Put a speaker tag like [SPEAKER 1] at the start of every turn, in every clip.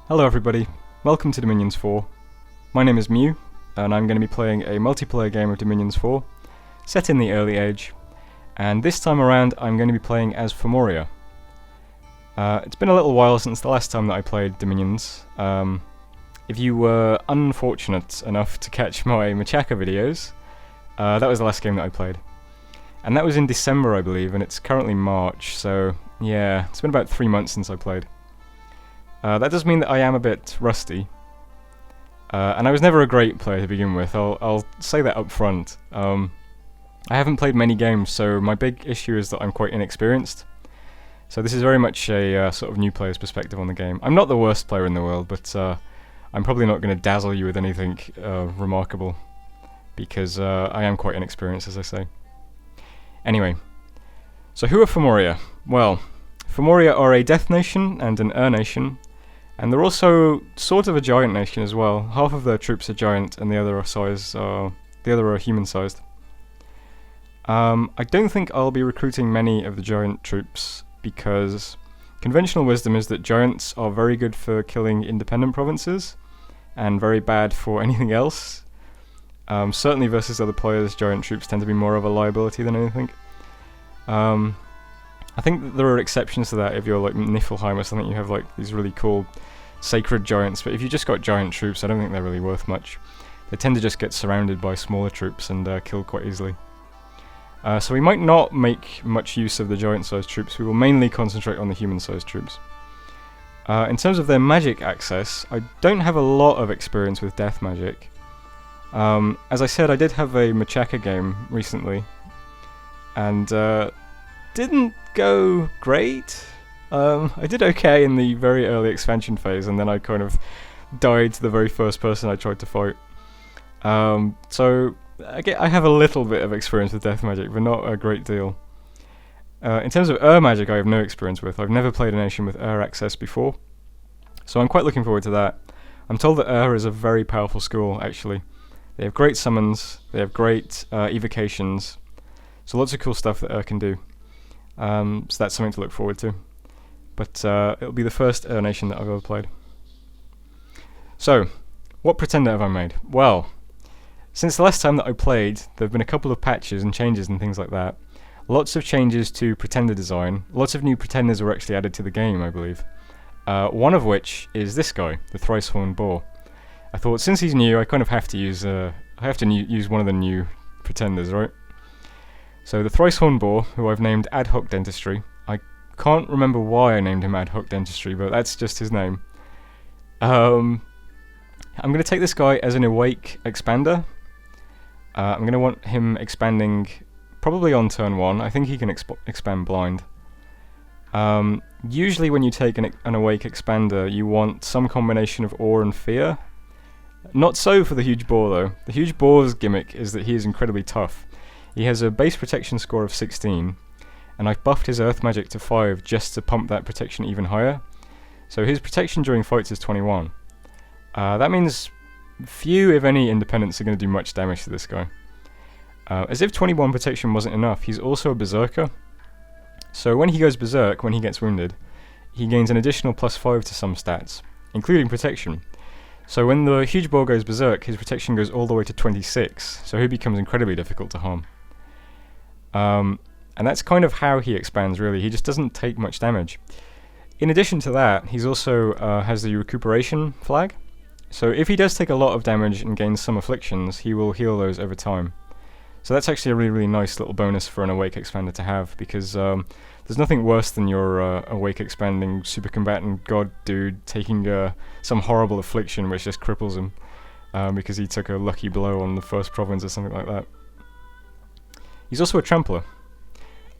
[SPEAKER 1] Hello everybody, welcome to Dominions 4. My name is Mew, and I'm going to be playing a multiplayer game of Dominions 4, set in the early age, and this time around I'm going to be playing as Fomoria. It's been a little while since the last time that I played Dominions. If you were unfortunate enough to catch my Machaca videos, that was the last game that I played. And that was in December, I believe, and it's currently March, so yeah, it's been about 3 months since I played. That does mean that I am a bit rusty, and I was never a great player to begin with. I'll say that up front. I haven't played many games, so my big issue is that I'm quite inexperienced. So this is very much a sort of new player's perspective on the game. I'm not the worst player in the world, but I'm probably not going to dazzle you with anything remarkable, because I am quite inexperienced, as I say. Anyway, so who are Fomoria? Well, Fomoria are a death nation and an nation, and they're also sort of a giant nation as well. Half of their troops are giant, and the other are human-sized. I don't think I'll be recruiting many of the giant troops, because conventional wisdom is that giants are very good for killing independent provinces, and very bad for anything else. Certainly versus other players, giant troops tend to be more of a liability than anything. I think that there are exceptions to that. If you're like Niflheim or something, you have like these really cool sacred giants, but if you just got giant troops, I don't think they're really worth much. They tend to just get surrounded by smaller troops and killed quite easily. So we might not make much use of the giant-sized troops. We will mainly concentrate on the human-sized troops. In terms of their magic access, I don't have a lot of experience with death magic. As I said, I did have a Machaca game recently, and didn't go great. I did okay in the very early expansion phase, and then I kind of died to the very first person I tried to fight. So I have a little bit of experience with death magic, but not a great deal. In terms of magic, I have no experience with. I've never played a nation with access before, so I'm quite looking forward to that. I'm told that is a very powerful school, actually. They have great summons, they have great evocations, so lots of cool stuff that can do. So that's something to look forward to. But it'll be the first nation that I've ever played. So, what pretender have I made? Well, since the last time that I played, there have been a couple of patches and changes and things like that. Lots of changes to pretender design. Lots of new pretenders were actually added to the game, I believe. One of which is this guy, the Thrice-Horned Boar. I thought, since he's new, I kind of have to use use one of the new pretenders, right? So the Thrice-Horned Boar, who I've named Ad Hoc Dentistry. I can't remember why I named him Ad Hoc Dentistry, but that's just his name. I'm going to take this guy as an Awake Expander. I'm going to want him expanding probably on turn 1. I think he can expand blind. Usually when you take an Awake Expander, you want some combination of Awe and Fear. Not so for the Huge Boar, though. The Huge Boar's gimmick is that he is incredibly tough. He has a base protection score of 16, and I've buffed his earth magic to 5 just to pump that protection even higher. So his protection during fights is 21. That means few, if any, independents are going to do much damage to this guy. As if 21 protection wasn't enough, he's also a berserker. So when he goes berserk, when he gets wounded, he gains an additional +5 to some stats, including protection. So when the Huge Boar goes berserk, his protection goes all the way to 26, so he becomes incredibly difficult to harm. And that's kind of how he expands, really. He just doesn't take much damage. In addition to that, he's also has the recuperation flag. So if he does take a lot of damage and gains some afflictions, he will heal those over time. So that's actually a really, really nice little bonus for an Awake Expander to have, because there's nothing worse than your Awake Expanding super combatant god dude taking some horrible affliction which just cripples him because he took a lucky blow on the first province or something like that. He's also a Trampler.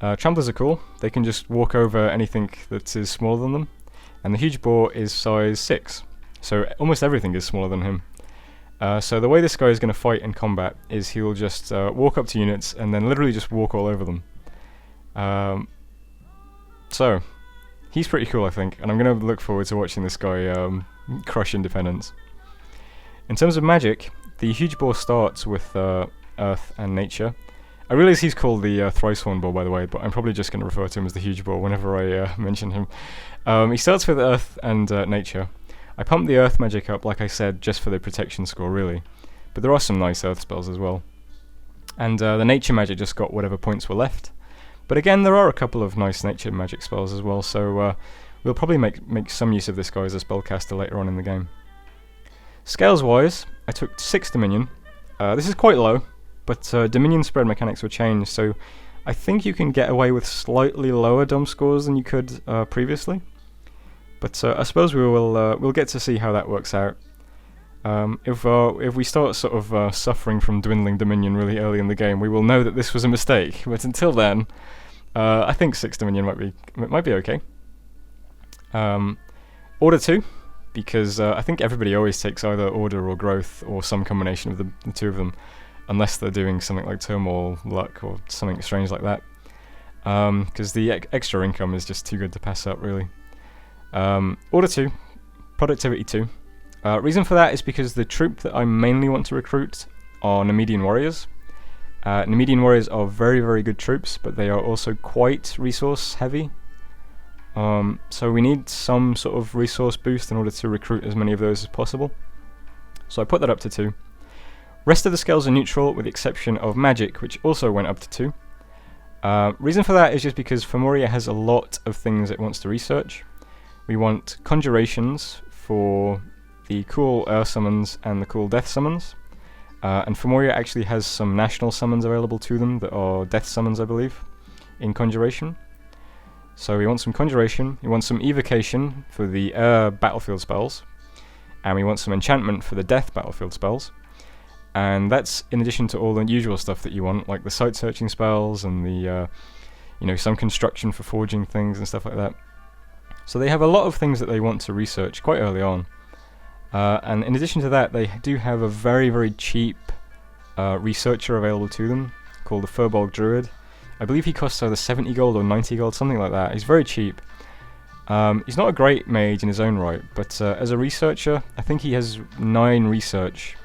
[SPEAKER 1] Tramplers are cool. They can just walk over anything that is smaller than them, and the Huge Boar is size 6, so almost everything is smaller than him. So the way this guy is going to fight in combat is he'll just walk up to units and then literally just walk all over them. So he's pretty cool, I think, and I'm going to look forward to watching this guy crush independence. In terms of magic, the Huge Boar starts with Earth and Nature. I realise he's called the Thrice-Horned Boar, by the way, but I'm probably just going to refer to him as the Huge Boar whenever I mention him. He starts with Earth and Nature. I pumped the earth magic up, like I said, just for the protection score, really. But there are some nice earth spells as well. And the nature magic just got whatever points were left. But again, there are a couple of nice nature magic spells as well, so we'll probably make some use of this guy as a spellcaster later on in the game. Scales-wise, I took 6 Dominion. This is quite low, but Dominion spread mechanics were changed, so I think you can get away with slightly lower Dom scores than you could previously. But I suppose we'll get to see how that works out. If we start sort of suffering from dwindling Dominion really early in the game, we will know that this was a mistake. But until then, I think 6 Dominion might be okay. Order 2, because I think everybody always takes either Order or Growth or some combination of the two of them, unless they're doing something like Turmoil, Luck, or something strange like that. Because the extra income is just too good to pass up, really. Order 2, Productivity 2. Reason for that is because the troop that I mainly want to recruit are Nemedian Warriors. Nemedian Warriors are very, very good troops, but they are also quite resource heavy. So we need some sort of resource boost in order to recruit as many of those as possible. So I put that up to 2. Rest of the scales are neutral, with the exception of magic, which also went up to 2. Reason for that is just because Fomoria has a lot of things it wants to research. We want conjurations for the cool air summons and the cool death summons. And Fomoria actually has some national summons available to them that are death summons, I believe, in conjuration. So we want some conjuration, we want some evocation for the air battlefield spells, and we want some enchantment for the death battlefield spells. And that's in addition to all the usual stuff that you want, like the sight searching spells and the some construction for forging things and stuff like that. So they have a lot of things that they want to research quite early on. And in addition to that, they do have a very, very cheap researcher available to them called the Furbolg Druid. I believe he costs either 70 gold or 90 gold, something like that. He's very cheap. He's not a great mage in his own right, but as a researcher, I think he has 9 research.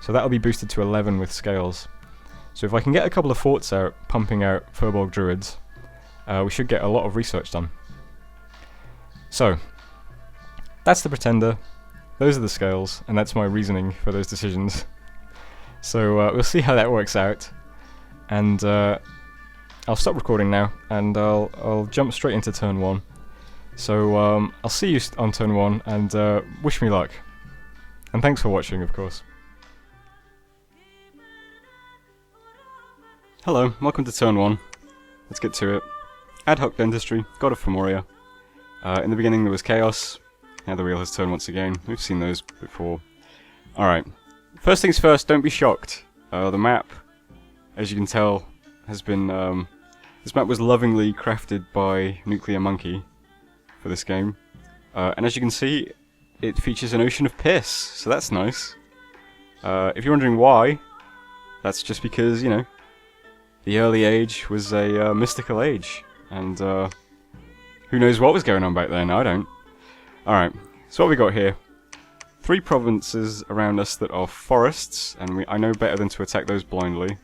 [SPEAKER 1] So that'll be boosted to 11 with scales. So if I can get a couple of forts out, pumping out Furbolg Druids, we should get a lot of research done. So, that's the Pretender. Those are the scales, and that's my reasoning for those decisions. So we'll see how that works out. And I'll stop recording now, and I'll jump straight into turn 1. So I'll see you on turn 1, and wish me luck. And thanks for watching, of course. Hello, welcome to turn 1. Let's get to it. Ad hoc dentistry, God of Fomoria. In the beginning there was chaos. Now the wheel has turned once again. We've seen those before. Alright. First things first, don't be shocked. The map, as you can tell, has been... this map was lovingly crafted by Nuclear Monkey for this game. And as you can see, it features an ocean of piss, so that's nice. If you're wondering why, that's just because, the early age was a mystical age. And who knows what was going on back then? I don't. Alright, so what we got here. 3 provinces around us that are forests, and I know better than to attack those blindly.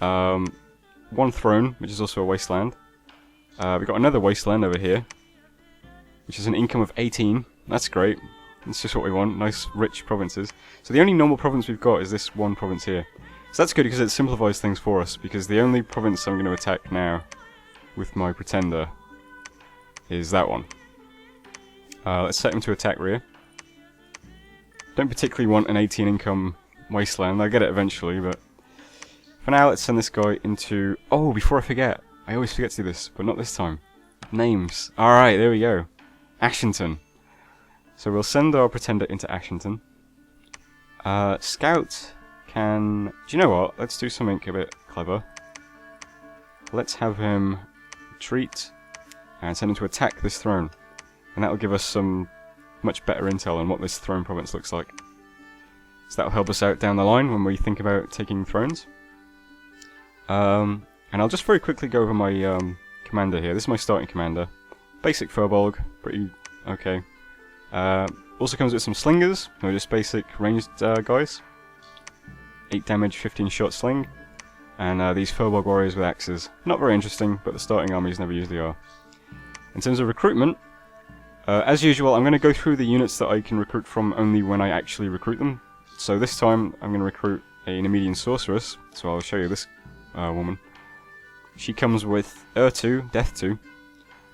[SPEAKER 1] 1 throne, which is also a wasteland. We've got another wasteland over here, which is an income of 18. That's great. That's just what we want. Nice, rich provinces. So the only normal province we've got is this 1 province here. So that's good because it simplifies things for us, because the only province I'm going to attack now with my Pretender is that one. Let's set him to attack rear. Don't particularly want an 18 income wasteland. I'll get it eventually, but for now let's send this guy into... Oh, before I forget. I always forget to do this, but not this time. Names. Alright, there we go. Ashington. So we'll send our Pretender into Ashington. Scout can... Do you know what? Let's do something a bit clever. Let's have him retreat and send him to attack this throne. And that'll give us some much better intel on what this throne province looks like. So that'll help us out down the line when we think about taking thrones. And I'll just very quickly go over my commander here. This is my starting commander. Basic Furbolg, pretty okay. Also comes with some slingers, they're just basic ranged guys. 8 damage, 15 shot sling. And these Furbolg warriors with axes. Not very interesting, but the starting armies never usually are. In terms of recruitment, As usual, I'm going to go through the units that I can recruit from only when I actually recruit them. So this time, I'm going to recruit a Nemedian Sorceress, so I'll show you this woman. She comes with 2, Death 2,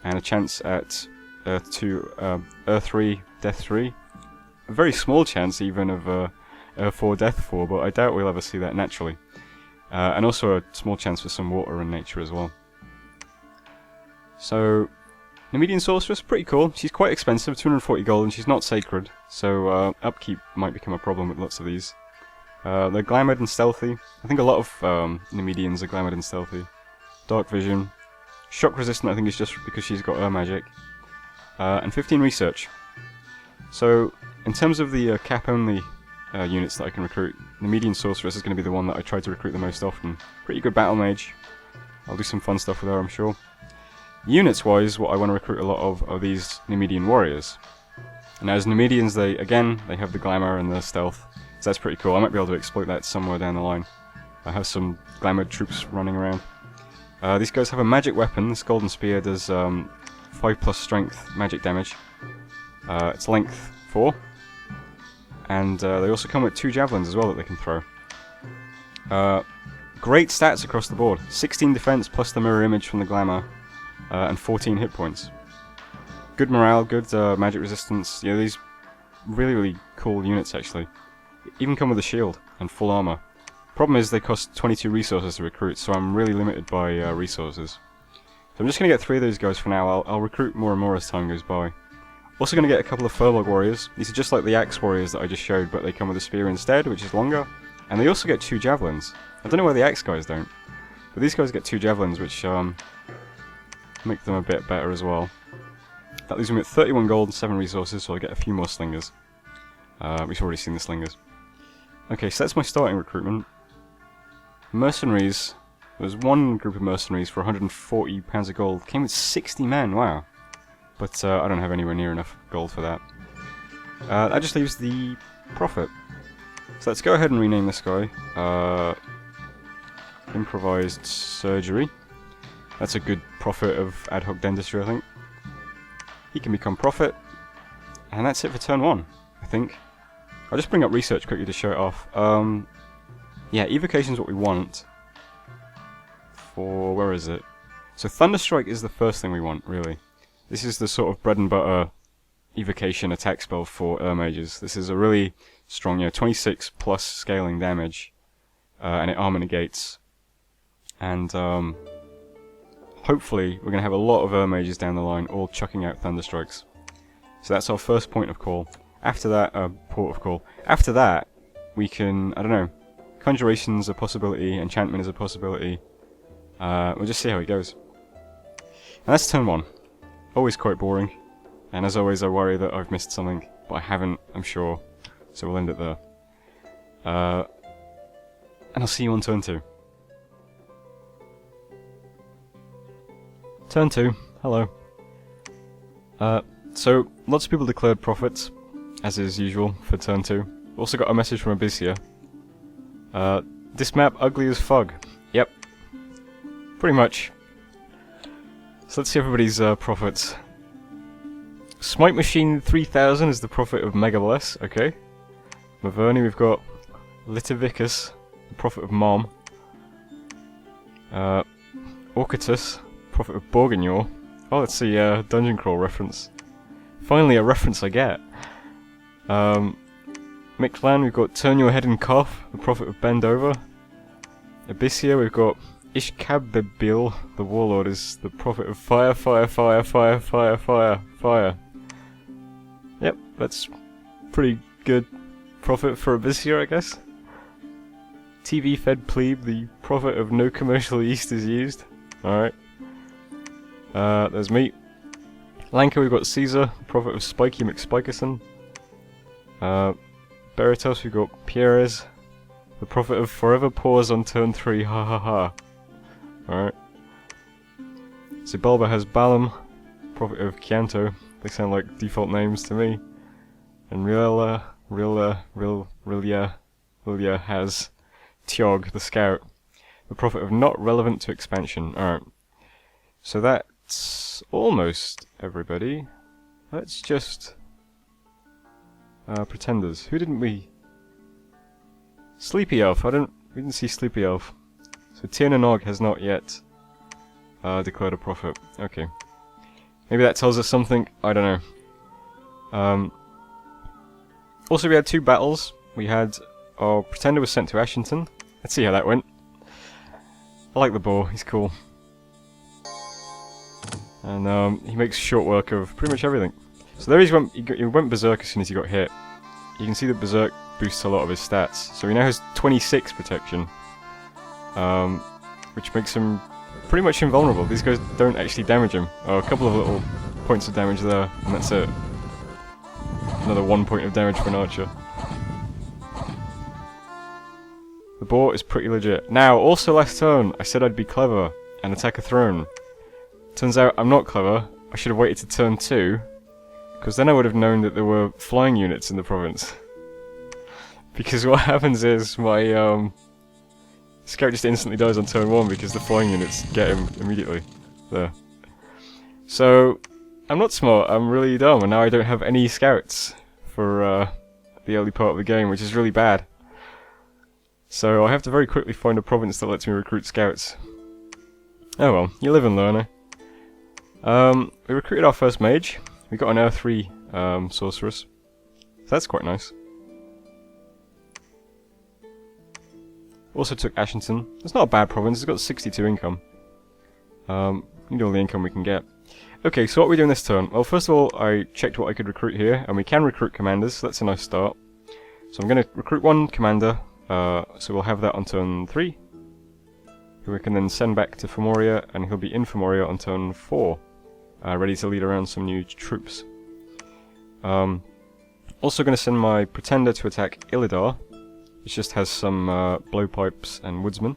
[SPEAKER 1] and a chance at 3, Death 3. A very small chance even of 4, Death 4, but I doubt we'll ever see that naturally. And also a small chance for some water and nature as well. So, Nemedian Sorceress, pretty cool. She's quite expensive, 240 gold, and she's not sacred, so upkeep might become a problem with lots of these. They're glamoured and stealthy. I think a lot of Nemedians are glamoured and stealthy. Dark vision. Shock resistant, I think, is just because she's got magic. And 15 research. So, in terms of the cap-only units that I can recruit, Nemedian Sorceress is going to be the one that I try to recruit the most often. Pretty good battle mage. I'll do some fun stuff with her, I'm sure. Units-wise, what I want to recruit a lot of are these Nemedian warriors. And as Nemedians, they have the glamour and the stealth, so that's pretty cool. I might be able to exploit that somewhere down the line. I have some glamoured troops running around. These guys have a magic weapon. This golden spear does 5+ strength magic damage. It's length 4. And they also come with 2 javelins as well that they can throw. Great stats across the board. 16 defense plus the mirror image from the glamour, and 14 hit points. Good morale, good magic resistance. You know, these really cool units actually. Even come with a shield and full armor. Problem is they cost 22 resources to recruit, so I'm really limited by resources. So I'm just going to get 3 of those guys for now. I'll recruit more and more as time goes by. Also going to get a couple of Furlog warriors. These are just like the axe warriors that I just showed, but they come with a spear instead, which is longer. And they also get 2 javelins. I don't know why the axe guys don't. But these guys get 2 javelins, which make them a bit better as well. That leaves me with 31 gold and 7 resources, so I'll get a few more slingers. We've already seen the slingers. Okay, so that's my starting recruitment. Mercenaries. There's one group of mercenaries for 140 pounds of gold. Came with 60 men, wow. But I don't have anywhere near enough gold for that. That just leaves the prophet. So let's go ahead and rename this guy. Improvised surgery. That's a good prophet of ad hoc dentistry, I think. He can become prophet. And that's it for turn 1, I think. I'll just bring up research quickly to show it off. Yeah, evocation's what we want. For, where is it? So Thunderstrike is the first thing we want, really. This is the sort of bread and butter evocation attack spell for mages. This is a really strong, 26 plus scaling damage. And it armor negates. And hopefully we're going to have a lot of mages down the line all chucking out Thunderstrikes. So that's our first point of call. After that, port of call. After that, we can, I don't know, Conjuration's a possibility, Enchantment is a possibility. We'll just see how it goes. And that's turn 1. Always quite boring. And as always, I worry that I've missed something, but I haven't, I'm sure. So we'll end it there. And I'll see you on turn 2. Turn 2. Hello. So, lots of people declared prophets, as is usual, for turn 2. Also got a message from Abyssia. This map ugly as fug. Yep. Pretty much. So let's see everybody's prophets. Smite Machine 3000 is the prophet of Megabless, okay. Maverni, we've got Litivicus, the prophet of Mom. Orcatus, prophet of Borgignaur. Oh, let's see, Dungeon Crawl reference. Finally a reference I get. Mictlan, we've got Turn Your Head and Cough, the prophet of Bend Over. Abyssia, we've got Ishkabibil, the warlord, is the prophet of Fire, Fire, Fire, Fire, Fire, Fire, Fire. Yep, that's pretty good prophet for Abyssia, I guess. TV Fed Plebe, the prophet of No Commercial Yeast is Used. Alright. There's me. Lanka, we've got Caesar, prophet of Spiky McSpikerson. Beritos, we've got Pierres, the prophet of Forever Pause on turn 3, ha ha ha. Alright. Zibalba has Balam, prophet of Chianto. They sound like default names to me. And Rilya has Tiog, the scout, the prophet of Not Relevant to Expansion. Alright. So that's almost everybody. Let's just... pretenders. Who didn't we... Sleepy Elf. We didn't see Sleepy Elf. So Tierna Nog has not yet declared a prophet. Okay. Maybe that tells us something. I don't know. Also, we had 2 battles. We had our pretender was sent to Ashington. Let's see how that went. I like the boar. He's cool. And he makes short work of pretty much everything. So there he went berserk as soon as he got hit. You can see that berserk boosts a lot of his stats. So he now has 26 protection, which makes him pretty much invulnerable. These guys don't actually damage him. Oh, a couple of little points of damage there, and that's it. Another 1 point of damage for an archer. The boar is pretty legit. Now, also last turn, I said I'd be clever and attack a throne. Turns out I'm not clever. I should have waited to turn 2, because then I would have known that there were flying units in the province. Because what happens is my scout just instantly dies on turn 1 because the flying units get him immediately. There. So, I'm not smart, I'm really dumb, and now I don't have any scouts for the early part of the game, which is really bad. So I have to very quickly find a province that lets me recruit scouts. Oh well, you live and learn, eh? We recruited our first mage. We got an Earth 3 sorceress. So that's quite nice. Also took Ashington. It's not a bad province, it's got 62 income. Need all the income we can get. Okay, so what are we doing this turn? Well, first of all, I checked what I could recruit here, and we can recruit commanders, so that's a nice start. So I'm going to recruit 1 commander, so we'll have that on turn 3. Who we can then send back to Fomoria, and he'll be in Fomoria on turn 4. Ready to lead around some new troops. Also going to send my pretender to attack Illidar, which just has some blowpipes and woodsmen.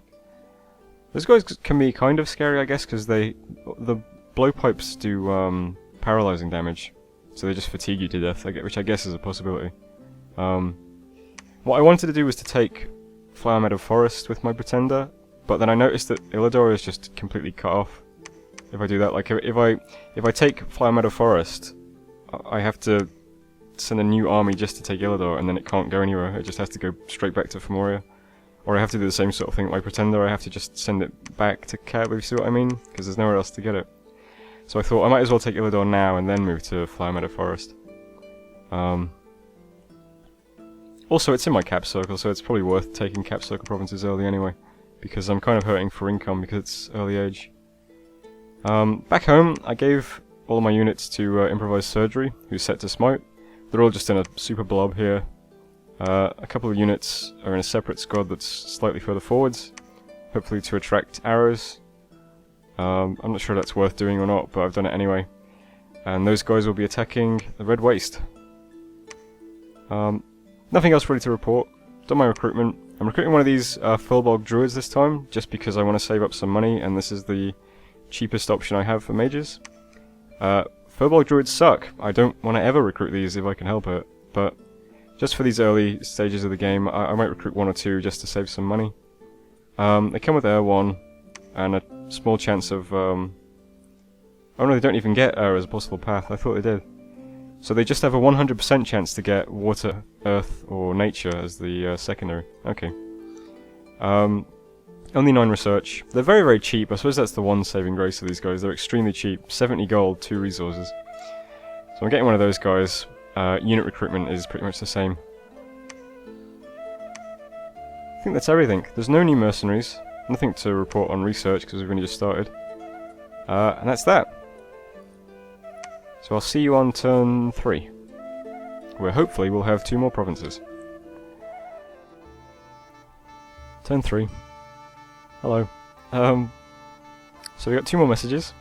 [SPEAKER 1] Those guys can be kind of scary, I guess, because the blowpipes do paralyzing damage, so they just fatigue you to death, which I guess is a possibility. What I wanted to do was to take Flower Meadow Forest with my pretender, but then I noticed that Illidar is just completely cut off. If I do that, like if I take Flower Meadow Forest, I have to send a new army just to take Illidar, and then it can't go anywhere. It just has to go straight back to Fomoria. Or I have to do the same sort of thing with my pretender. I have to just send it back to Cat, if you see what I mean, because there's nowhere else to get it. So I thought I might as well take Illidar now and then move to Flower Meadow Forest. Also, it's in my cap circle, so it's probably worth taking cap circle provinces early anyway, because I'm kind of hurting for income because it's early age. Back home, I gave all my units to Improvised Surgery, who's set to Smite. They're all just in a super blob here. A couple of units are in a separate squad that's slightly further forwards, hopefully to attract arrows. I'm not sure that's worth doing or not, but I've done it anyway. And those guys will be attacking the Red Waste. Nothing else really to report. Done my recruitment. I'm recruiting one of these Fullbog Druids this time, just because I want to save up some money, and this is the cheapest option I have for mages. Fullbog Druids suck. I don't want to ever recruit these if I can help it, but just for these early stages of the game, I might recruit 1 or 2 just to save some money. They come with Air 1, and a small chance of... Oh no, they don't even get Air as a possible path. I thought they did. So they just have a 100% chance to get Water, Earth, or Nature as the secondary. Okay. Only 9 research. They're very, very cheap. I suppose that's the one saving grace of these guys. They're extremely cheap. 70 gold, 2 resources. So I'm getting one of those guys. Unit recruitment is pretty much the same. I think that's everything. There's no new mercenaries. Nothing to report on research because we've only just started. And that's that. So I'll see you on turn 3, where hopefully we'll have 2 more provinces. Turn 3. Hello. So we got 2 more messages.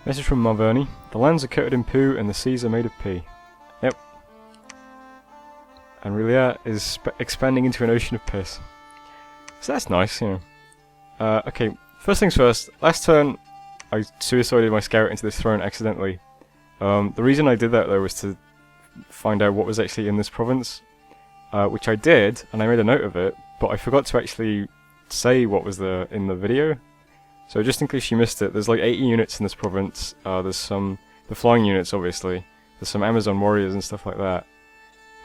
[SPEAKER 1] Message from Marverni. The lands are coated in poo and the seas are made of pee. Yep. And Relia is expanding into an ocean of piss. So that's nice, you know. Okay, first things first. Last turn, I suicided my scout into this throne accidentally. The reason I did that, though, was to find out what was actually in this province. Which I did, and I made a note of it, but I forgot to actually say what was in the video. So just in case you missed it, there's like 80 units in this province. There's some the flying units, obviously. There's some Amazon warriors and stuff like that.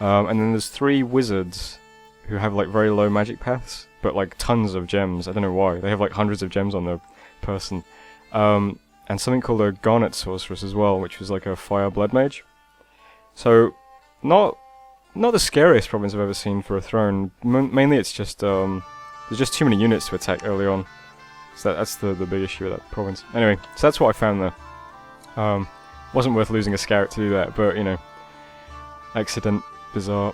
[SPEAKER 1] And then there's 3 wizards who have like very low magic paths, but like tons of gems. I don't know why. They have like hundreds of gems on their person. And something called a Garnet Sorceress as well, which was like a fire blood mage. So, not the scariest province I've ever seen for a throne. Mainly it's just, there's just too many units to attack early on. So that's the big issue with that province. Anyway, so that's what I found there. Wasn't worth losing a scout to do that, but, you know, accident, bizarre.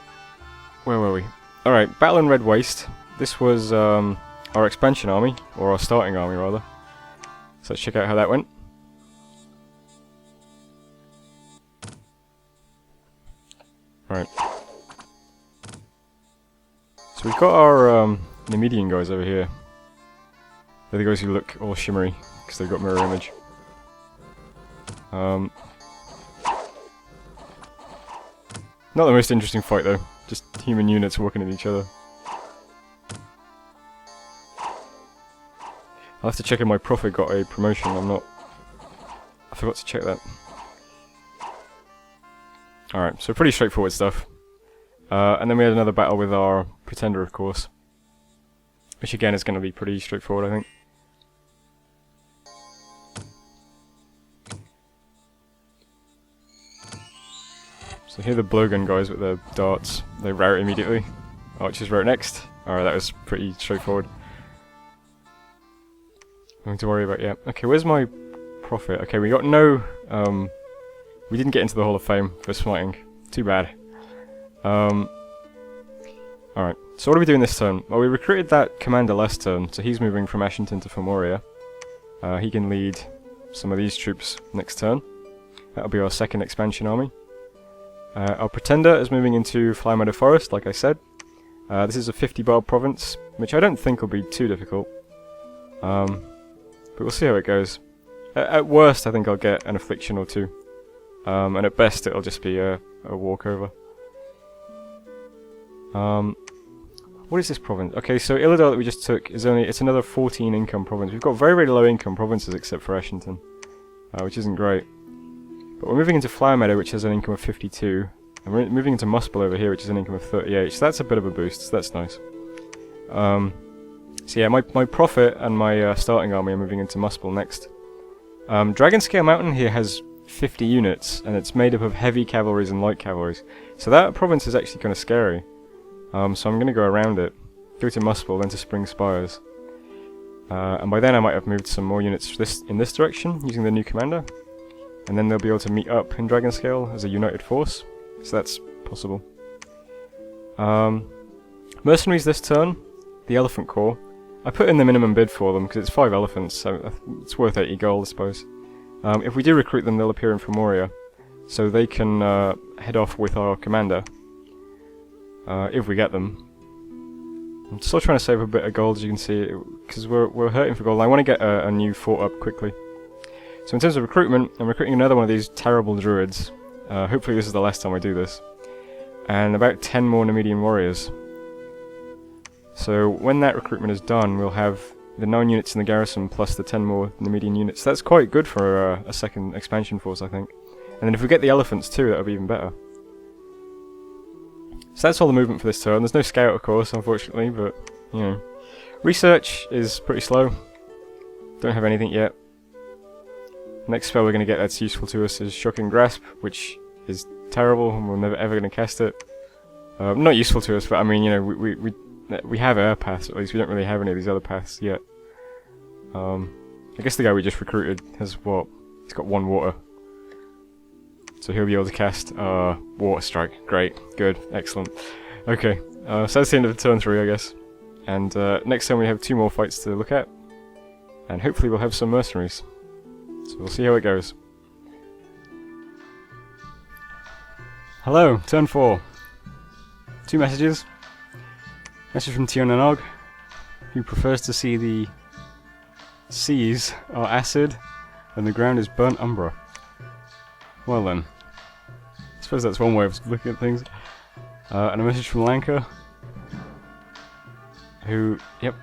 [SPEAKER 1] Where were we? Alright, Battle in Red Waste. This was our expansion army, or our starting army rather. So let's check out how that went. Alright. So we've got our Nemedian guys over here. They're the guys who look all shimmery, because they've got mirror image. Not the most interesting fight though, just human units working at each other. I'll have to check if my prophet got a promotion. I forgot to check that. Alright, so pretty straightforward stuff. And then we had another battle with our pretender, of course. Which again is going to be pretty straightforward, I think. So here are the blowgun guys with their darts. They rout immediately. Archers rout next. Alright, that was pretty straightforward. Nothing to worry about yet. Okay, where's my prophet? Okay, we got no... we didn't get into the Hall of Fame for smiting. Too bad. Alright, so what are we doing this turn? Well, we recruited that commander last turn, so he's moving from Ashington to Fomoria. He can lead some of these troops next turn. That'll be our second expansion army. Our pretender is moving into Flymeadow Forest, like I said. This is a 50-bar province, which I don't think will be too difficult. But we'll see how it goes. At worst, I think I'll get an affliction or 2. And at best, it'll just be a walkover. What is this province? Okay, so Illidale that we just took is it's another 14 income province. We've got very, very low income provinces except for Ashington, which isn't great. But we're moving into Flymeadow, which has an income of 52, and we're moving into Muspel over here, which is an income of 38, so that's a bit of a boost, so that's nice. So yeah, my prophet and my starting army are moving into Muspel next. Dragonscale Mountain here has 50 units, and it's made up of heavy cavalries and light cavalries, so that province is actually kind of scary. So I'm going to go around it, go to Muspel, then to Spring Spires. And by then I might have moved some more units in this direction, using the new commander. And then they'll be able to meet up in Dragonscale as a united force, so that's possible. Mercenaries this turn, the Elephant Corps. I put in the minimum bid for them, because it's 5 elephants, so it's worth 80 gold, I suppose. If we do recruit them, they'll appear in Fomoria, so they can head off with our commander, if we get them. I'm still trying to save a bit of gold, as you can see, because we're hurting for gold, and I want to get a new fort up quickly. So in terms of recruitment, I'm recruiting another one of these terrible druids. Hopefully this is the last time I do this. And about 10 more Nemedian warriors. So when that recruitment is done, we'll have the 9 units in the garrison plus the 10 more Nemedian units. That's quite good for a second expansion force, I think. And then if we get the elephants too, that'll be even better. So that's all the movement for this turn. There's no scout, of course, unfortunately, but, you know. Research is pretty slow. Don't have anything yet. Next spell we're going to get that's useful to us is Shocking Grasp, which is terrible, and we're never ever going to cast it. Not useful to us, but I mean, you know, we have air paths, at least. We don't really have any of these other paths yet. I guess the guy we just recruited has what? He's got 1 water. So he'll be able to cast Water Strike. Great, good, excellent. Okay, so that's the end of turn 3, I guess. And next time we have 2 more fights to look at. And hopefully we'll have some mercenaries. So we'll see how it goes. Hello, turn 4. 2 messages. Message from Tionanog, who prefers to see the seas are acid and the ground is burnt umber. Well then, I suppose that's one way of looking at things. And a message from Lanka, who, yep,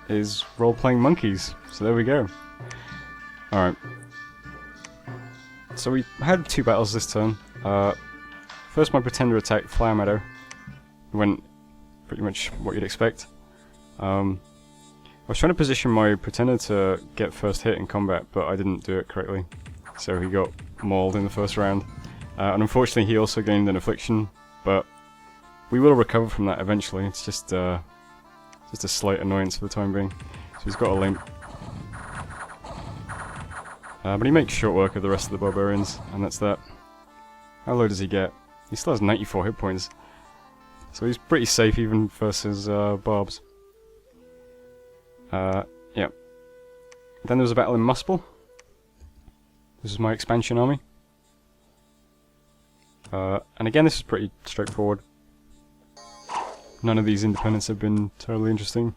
[SPEAKER 1] is role-playing monkeys. So there we go. Alright. So we had 2 battles this turn. First my Pretender attacked Flower Meadow. Went pretty much what you'd expect. I was trying to position my Pretender to get first hit in combat, but I didn't do it correctly. So he got mauled in the first round. And unfortunately he also gained an affliction, but we will recover from that eventually. It's just a slight annoyance for the time being. So he's got a limp. But he makes short work of the rest of the barbarians, and that's that. How low does he get? He still has 94 hit points. So he's pretty safe even versus barbs. Yeah. Then there was a battle in Muspel. This is my expansion army. And again, this is pretty straightforward. None of these independents have been terribly interesting.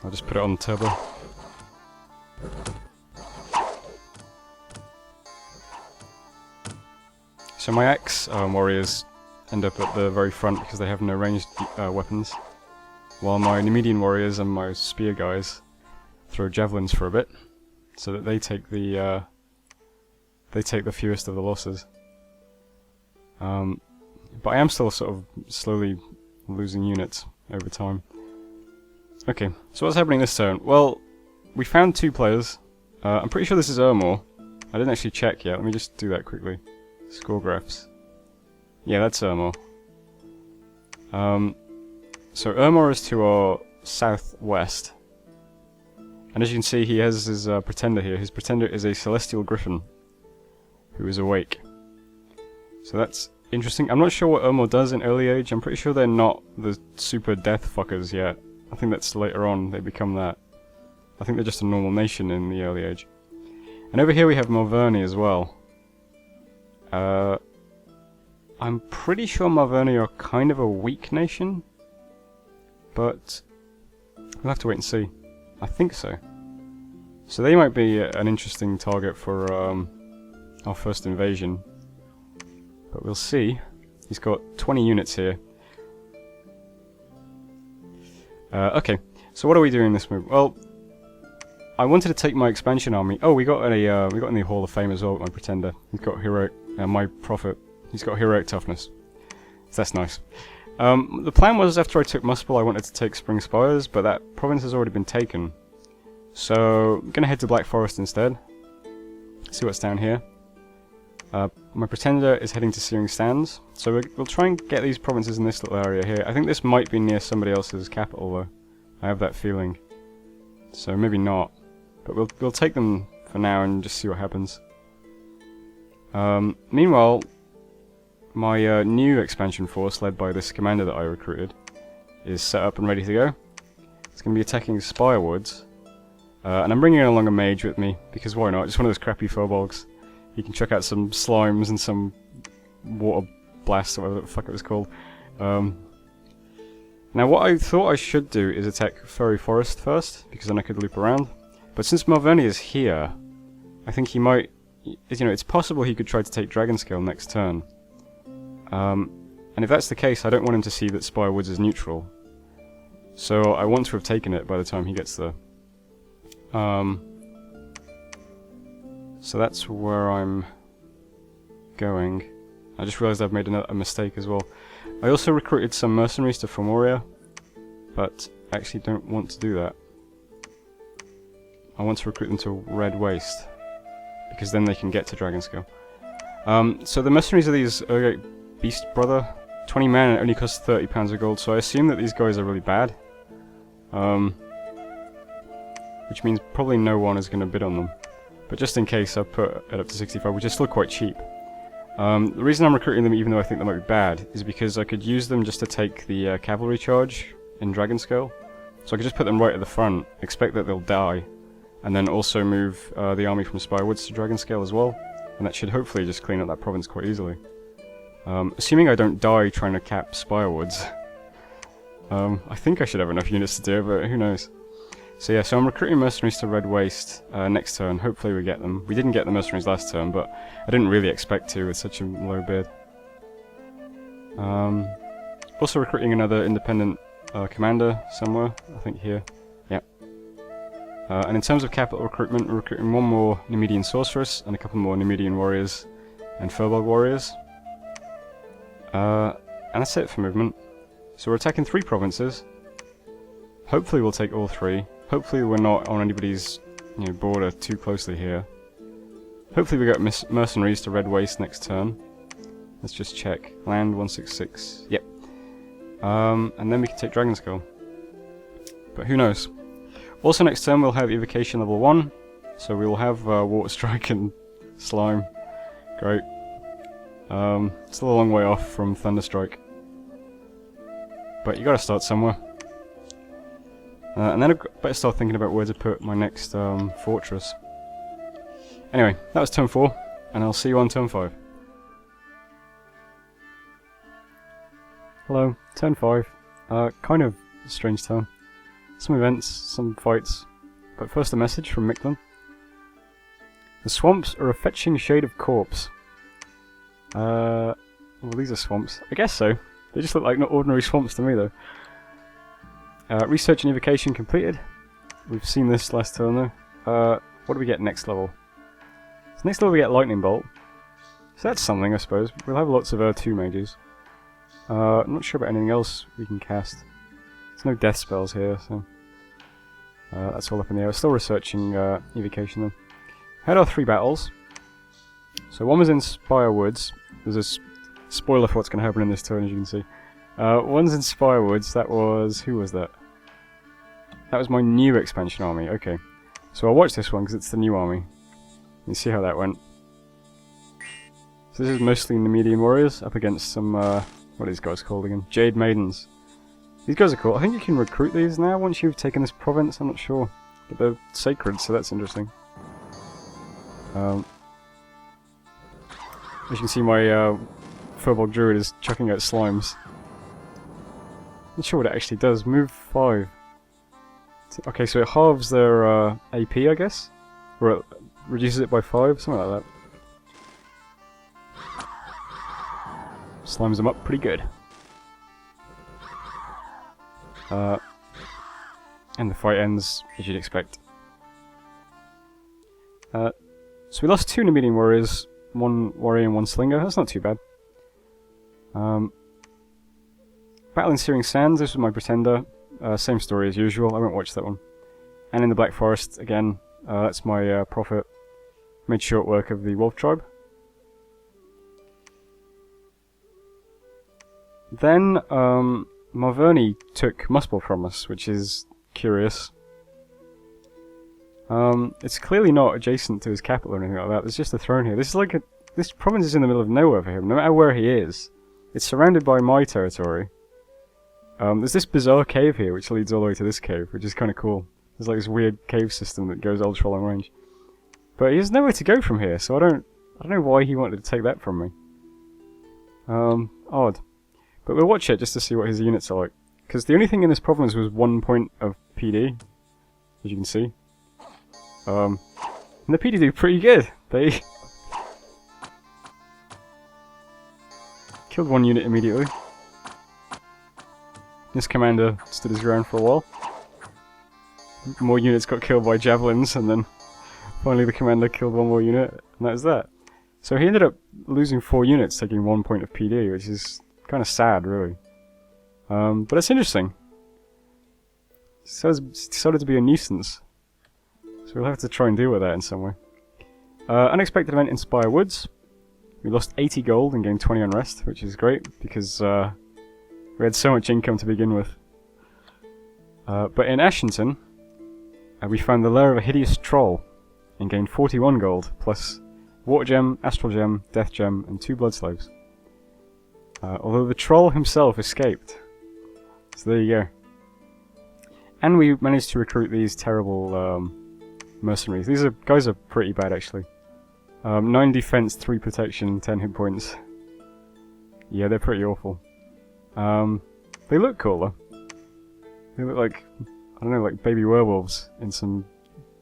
[SPEAKER 1] I'll just put it on turbo. So my axe warriors end up at the very front because they have no ranged weapons, while my Nemedian warriors and my spear guys throw javelins for a bit, so that they take the fewest of the losses. But I am still sort of slowly losing units over time. Okay, so what's happening this turn? Well, we found 2 players. I'm pretty sure this is Ermor. I didn't actually check yet. Let me just do that quickly. Score graphs. Yeah, that's Ermor. So Ermor is to our southwest. And as you can see, he has his Pretender here. His Pretender is a Celestial Griffin, who is awake. So that's interesting. I'm not sure what Ermor does in early age. I'm pretty sure they're not the super death fuckers yet. I think that's later on they become that. I think they're just a normal nation in the early age. And over here we have Malverni as well. I'm pretty sure Malverni are kind of a weak nation, but we'll have to wait and see. I think so. So they might be an interesting target for our first invasion. But we'll see. He's got 20 units here. Okay, so what are we doing in this move? Well, I wanted to take my expansion army. Oh, we got in the Hall of Fame as well with my Pretender. He's got heroic, my Prophet. He's got heroic toughness. So that's nice. The plan was after I took Muspel, I wanted to take Spring Spires, but that province has already been taken. So I'm gonna head to Black Forest instead. See what's down here. My Pretender is heading to Searing Sands, so we'll try and get these provinces in this little area here. I think this might be near somebody else's capital though. I have that feeling. So maybe not. But we'll take them for now and just see what happens. Meanwhile, my new expansion force, led by this commander that I recruited, is set up and ready to go. It's going to be attacking Spirewoods. And I'm bringing along a mage with me, because why not? Just one of those crappy furbolgs. You can check out some slimes and some water blasts, or whatever the fuck it was called. Now what I thought I should do is attack Furry Forest first, because then I could loop around. But since Malverni is here, I think he might... You know, it's possible he could try to take Dragonscale next turn. And if that's the case, I don't want him to see that Spirewoods is neutral. So I want to have taken it by the time he gets there. So that's where I'm going. I just realised I've made a mistake as well. I also recruited some Mercenaries to Fomoria, but I actually don't want to do that. I want to recruit them to Red Waste, because then they can get to Dragonscale. So the Mercenaries are these Beast Brother, 20 men, and it only costs £30 of gold, so I assume that these guys are really bad. Which means probably no one is going to bid on them. But just in case, I've put it up to 65, which is still quite cheap. The reason I'm recruiting them, even though I think they might be bad, is because I could use them just to take the cavalry charge in Dragonscale. So I could just put them right at the front, expect that they'll die, and then also move the army from Spirewoods to Dragonscale as well. And that should hopefully just clean up that province quite easily. Assuming I don't die trying to cap Spirewoods. I think I should have enough units to do it, but who knows. So yeah, so I'm recruiting Mercenaries to Red Waste next turn. Hopefully we get them. We didn't get the Mercenaries last turn, but I didn't really expect to with such a low bid. Also recruiting another independent commander somewhere, I think here. Yep. And in terms of capital recruitment, we're recruiting one more Nemedian Sorceress and a couple more Nemedian Warriors and Furbolg Warriors. And that's it for movement. So we're attacking 3 provinces. Hopefully we'll take all 3. Hopefully we're not on anybody's border too closely here. Hopefully we get Mercenaries to Red Waste next turn. Let's just check. Land 166. Yep. And then we can take Dragonscale. But who knows? Also next turn we'll have Evocation level 1. So we'll have Water Strike and Slime. Great. Still a long way off from Thunderstrike. But you gotta start somewhere. And then I better start thinking about where to put my next fortress. Anyway, that was turn 4, and I'll see you on turn 5. Hello, turn 5. Kind of a strange turn. Some events, some fights. But first a message from Micklin. The swamps are a fetching shade of corpse. Well, these are swamps. I guess so. They just look like not ordinary swamps to me, though. Research and evocation completed. We've seen this last turn, though. What do we get next level? So next level we get Lightning Bolt. So that's something, I suppose. We'll have lots of 2 mages. I'm not sure about anything else we can cast. There's no death spells here, so... that's all up in the air. We're still researching evocation, though. Had our 3 battles. So one was in Spire Woods. There's a spoiler for what's going to happen in this turn, as you can see. One's in Spire Woods. That was... who was that? That was my new expansion army. Okay. So I'll watch this one because it's the new army. You see how that went. So this is mostly Nemedian Warriors up against some... what are these guys called again? Jade Maidens. These guys are cool. I think you can recruit these now once you've taken this province. I'm not sure. But they're sacred, so that's interesting. As you can see, my Furbolg Druid is chucking out slimes. Not sure what it actually does. Move 5. Okay, so it halves their AP, I guess? Or it reduces it by 5, something like that. Slimes them up pretty good. And the fight ends as you'd expect. So we lost 2 Nemedian Warriors, 1 Warrior and 1 Slinger. That's not too bad. Battle in Searing Sands, this was my Pretender. Same story as usual, I won't watch that one. And in the Black Forest, again, that's my Prophet. Made short work of the Wolf Tribe. Then, Marverni took Muspel from us, which is curious. It's clearly not adjacent to his capital or anything like that. There's just a throne here. This is like this province is in the middle of nowhere for him, no matter where he is. It's surrounded by my territory. There's this bizarre cave here, which leads all the way to this cave, which is kind of cool. There's like this weird cave system that goes ultra long range. But he has nowhere to go from here, so I don't know why he wanted to take that from me. Odd. But we'll watch it just to see what his units are like. Because the only thing in this province was 1 point of PD, as you can see. And the PD do pretty good. They killed 1 unit immediately. This commander stood his ground for a while. More units got killed by javelins, and then finally the commander killed 1 more unit, and that was that. So he ended up losing 4 units, taking 1 point of PD, which is kind of sad, really. But it's interesting. So it's decided to be a nuisance. So we'll have to try and deal with that in some way. Unexpected event in Spire Woods. We lost 80 gold and gained 20 unrest, which is great, because we had so much income to begin with. But in Ashington, we found the lair of a hideous troll, and gained 41 gold, plus Water Gem, Astral Gem, Death Gem, and 2 Blood Slaves. Although the troll himself escaped. So there you go. And we managed to recruit these terrible mercenaries. These guys are pretty bad, actually. 9 defense, 3 protection, 10 hit points. Yeah, they're pretty awful. They look cool, though. They look like, I don't know, like baby werewolves in some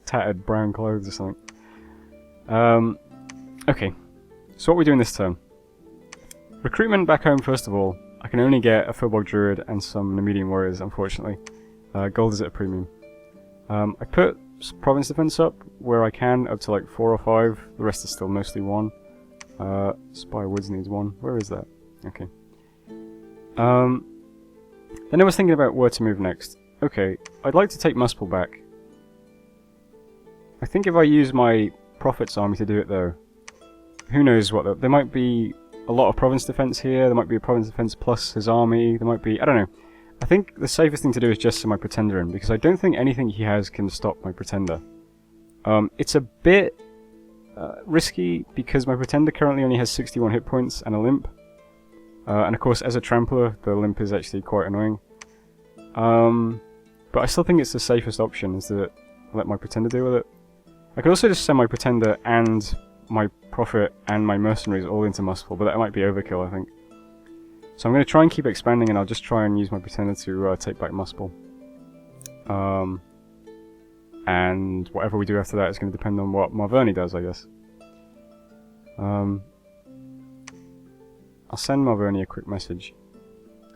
[SPEAKER 1] tattered brown clothes or something. Okay, so what are we doing this turn? Recruitment back home, first of all. I can only get a Furbolg Druid and some Nemedian Warriors, unfortunately. Gold is at a premium. I put province defense up where I can, up to like 4 or 5. The rest is still mostly 1. Spire Woods needs 1. Where is that? Okay. Then I was thinking about where to move next. Okay, I'd like to take Muspel back. I think if I use my Prophet's army to do it though, who knows what, there might be a lot of province defense here, there might be a province defense plus his army, there might be, I don't know. I think the safest thing to do is just send my Pretender in, because I don't think anything he has can stop my Pretender. It's a bit risky, because my Pretender currently only has 61 hit points and a limp. And of course, as a Trampler, the limp is actually quite annoying. But I still think it's the safest option, is to let my Pretender deal with it. I could also just send my Pretender and my Prophet and my Mercenaries all into Muspel, but that might be overkill, I think. So I'm going to try and keep expanding, and I'll just try and use my Pretender to take back Muspel. And whatever we do after that is going to depend on what Marverni does, I guess. I'll send Marverni a quick message.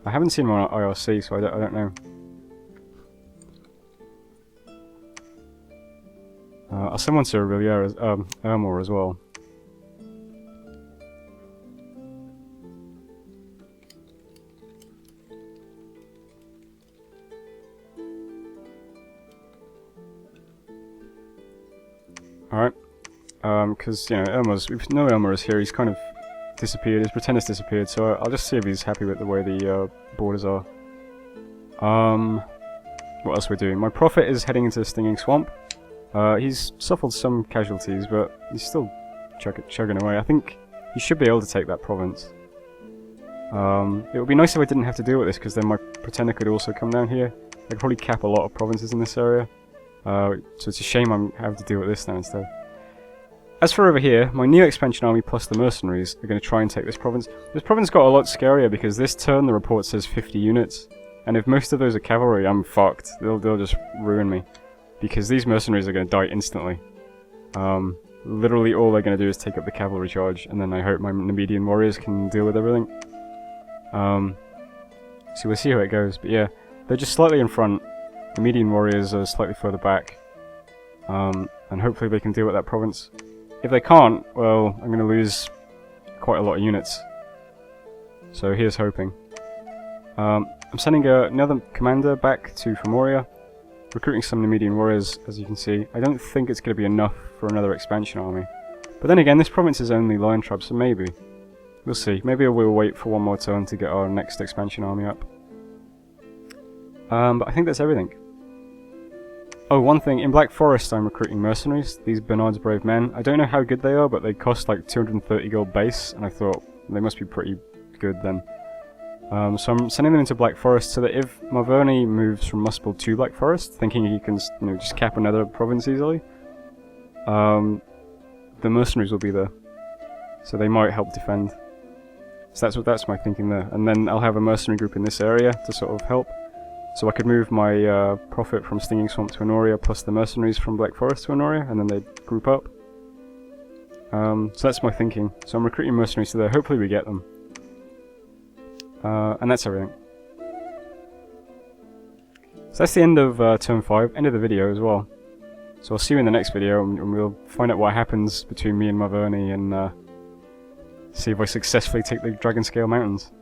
[SPEAKER 1] I haven't seen him on IRC, so I don't know. I'll send one to Ermor as well. Alright. Because, you know, we know Ermor is here, he's kind of disappeared, his Pretender's disappeared, so I'll just see if he's happy with the way the borders are. What else we're doing? My Prophet is heading into the Stinging Swamp. He's suffered some casualties, but he's still chugging away. I think he should be able to take that province. It would be nice if I didn't have to deal with this, because then my Pretender could also come down here. I could probably cap a lot of provinces in this area. So it's a shame I'm having to deal with this now instead. As for over here, my new expansion army plus the Mercenaries are going to try and take this province. This province got a lot scarier because this turn the report says 50 units. And if most of those are cavalry, I'm fucked. They'll just ruin me. Because these Mercenaries are going to die instantly. Literally all they're going to do is take up the cavalry charge, and then I hope my Nemedian warriors can deal with everything. So we'll see how it goes, but yeah, they're just slightly in front. The Nemedian warriors are slightly further back. And hopefully they can deal with that province. If they can't, well, I'm going to lose quite a lot of units. So here's hoping. I'm sending another commander back to Fomoria. Recruiting some Nemedian warriors, as you can see. I don't think it's going to be enough for another expansion army. But then again, this province is only lion tribes, so maybe. We'll see. Maybe we'll wait for one more turn to get our next expansion army up. But I think that's everything. Oh, one thing. In Black Forest, I'm recruiting mercenaries. These Bernard's Brave Men. I don't know how good they are, but they cost like 230 gold base, and I thought they must be pretty good then. So I'm sending them into Black Forest so that if Marverni moves from Muspel to Black Forest, thinking he can, you know, just cap another province easily, the mercenaries will be there, so they might help defend. So that's my thinking there. And then I'll have a mercenary group in this area to sort of help. So I could move my Prophet from Stinging Swamp to Honoria, plus the mercenaries from Black Forest to Honoria, and then they'd group up. So that's my thinking. So I'm recruiting mercenaries to there. Hopefully we get them. And that's everything. So that's the end of turn 5, end of the video as well. So I'll see you in the next video, and we'll find out what happens between me and Marverni, and see if I successfully take the Dragonscale Mountains.